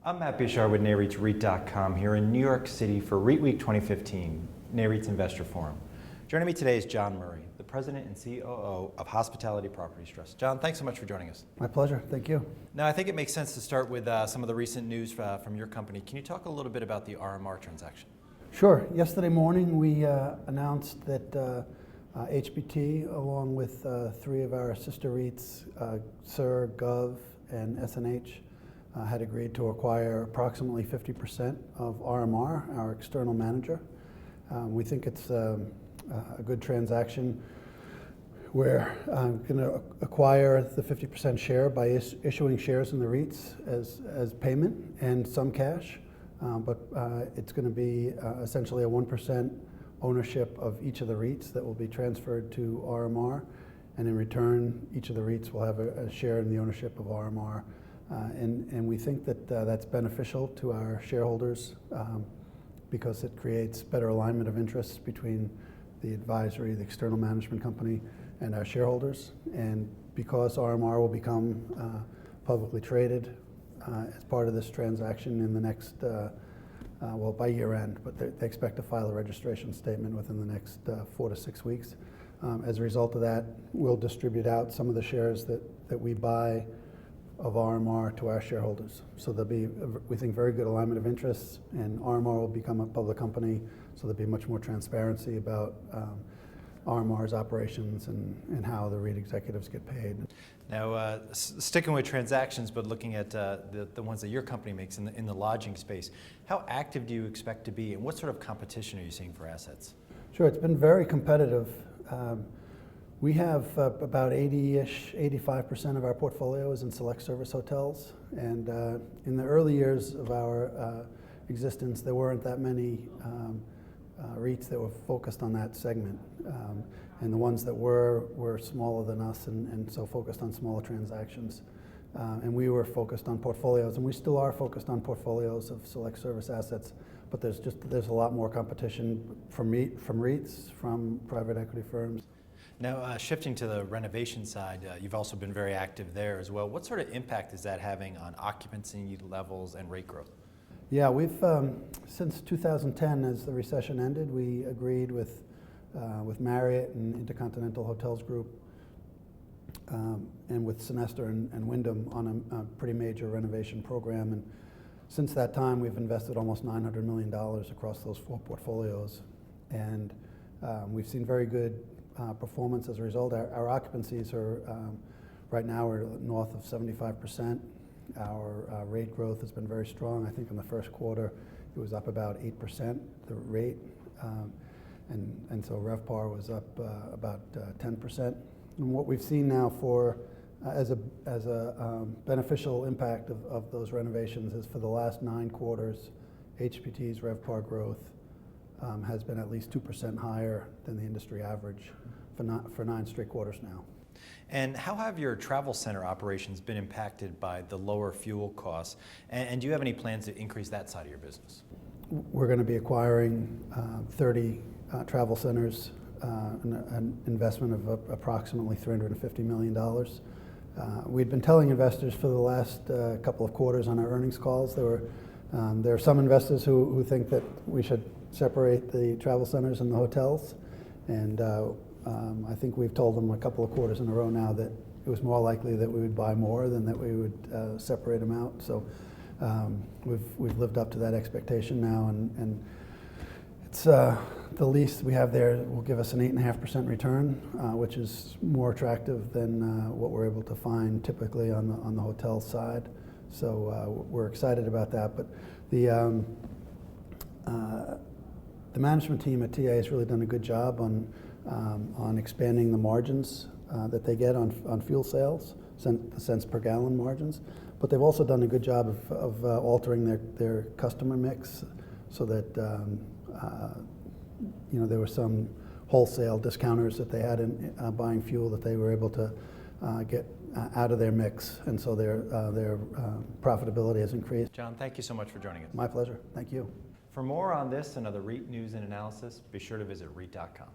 I'm Matt Bishar with NAREITWeek.com here in New York City for REITWeek 2015, NAREIT's Investor Forum. Joining me today is John Murray, the President and COO of Hospitality Properties Trust. John, thanks so much for joining us. My pleasure, thank you. Now, I think it makes sense to start with some of the recent news from your company. Can you talk a little bit about the RMR transaction? Sure. Yesterday morning we announced that HPT, along with three of our sister REITs, SIR, Gov, and SNH, had agreed to acquire approximately 50% of RMR, our external manager. We think it's a good transaction. We're going to acquire the 50% share by issuing shares in the REITs as payment and some cash, but it's going to be essentially a 1% ownership of each of the REITs that will be transferred to RMR, and in return each of the REITs will have a share in the ownership of RMR. And we think that that's beneficial to our shareholders because it creates better alignment of interests between the advisory, the external management company, and our shareholders. And because RMR will become publicly traded as part of this transaction in the next, well, by year end, but they expect to file a registration statement within the next 4 to 6 weeks. As a result of that, we'll distribute out some of the shares that we buy of RMR to our shareholders. So there'll be, we think, very good alignment of interests, and RMR will become a public company, so there'll be much more transparency about RMR's operations and how the REIT executives get paid. Now, sticking with transactions, but looking at the ones that your company makes in the lodging space, how active do you expect to be, and what sort of competition are you seeing for assets? Sure, it's been very competitive. We have about 80-ish, 85% of our portfolio is in select service hotels, and in the early years of our existence, there weren't that many REITs that were focused on that segment, and the ones that were smaller than us and so focused on smaller transactions. And we were focused on portfolios, and we still are focused on portfolios of select service assets, but there's a lot more competition from REITs, from private equity firms. Now, shifting to the renovation side, you've also been very active there as well. What sort of impact is that having on occupancy levels and rate growth? Yeah, we've, since 2010, as the recession ended, we agreed with Marriott and Intercontinental Hotels Group and with Sonesta and Wyndham on a pretty major renovation program. And since that time, we've invested almost $900 million across those 4 portfolios. And we've seen very good performance as a result. Our occupancies are, right now, we're north of 75%. Our rate growth has been very strong. I think in the first quarter, it was up about 8%, the rate. And so RevPAR was up about 10%. And what we've seen now as a beneficial impact of those renovations is for the last 9 quarters, HPT's RevPAR growth has been at least 2% higher than the industry average for 9 straight quarters now. And how have your travel center operations been impacted by the lower fuel costs? And do you have any plans to increase that side of your business? We're going to be acquiring 30 travel centers, an investment of approximately $350 million. We'd been telling investors for the last couple of quarters on our earnings calls, there are some investors who think that we should separate the travel centers and the hotels, and I think we've told them a couple of quarters in a row now that it was more likely that we would buy more than that we would separate them out. So we've lived up to that expectation now, and it's the lease we have there will give us an 8.5% return, which is more attractive than what we're able to find typically on the hotel side. So we're excited about that. But the management team at TA has really done a good job on expanding the margins that they get on fuel sales, the cents per gallon margins. But they've also done a good job of altering their customer mix so that there were some wholesale discounters that they had in buying fuel that they were able to get out of their mix, and so their profitability has increased. John, thank you so much for joining us. My pleasure. Thank you. For more on this and other REIT news and analysis, be sure to visit REIT.com.